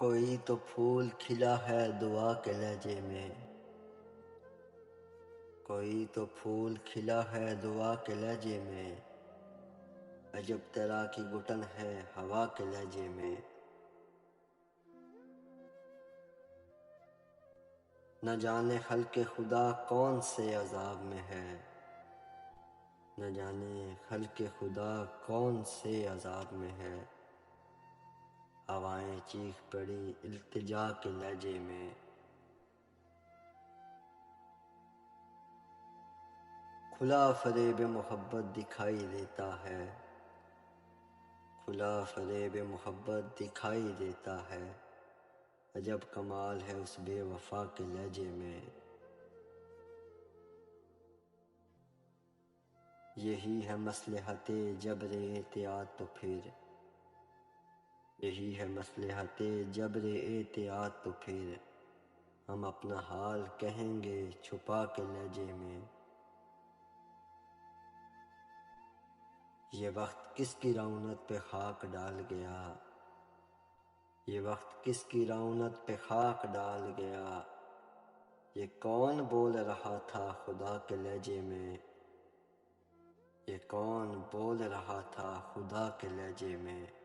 कोई तो फूल खिला है दुआ के लहजे में। कोई तो फूल खिला है दुआ के लहजे में। अजब तरह की घुटन है हवा के लहजे में। न जाने खल्क़े खुदा कौन से अजाब में है। न जाने खल्क़े खुदा कौन से अजाब में है। हवाएं चीख पड़ी इल्तिजा के लहजे में। खुला फरेब मोहब्बत दिखाई देता है। खुला फरेब मोहब्बत दिखाई देता है। अजब कमाल है उस बेवफा के लहजे में। यही है मसलहते जब्र एहतियात तो फिर। यही है मसलहते जब्र एहतियात तो फिर। हम अपना हाल कहेंगे छुपा के लहजे में। ये वक्त किसकी रौनक पे खाक डाल गया। ये वक्त किसकी रौनक पे खाक डाल गया। ये कौन बोल रहा था खुदा के लहजे में। ये कौन बोल रहा था खुदा के लहजे में।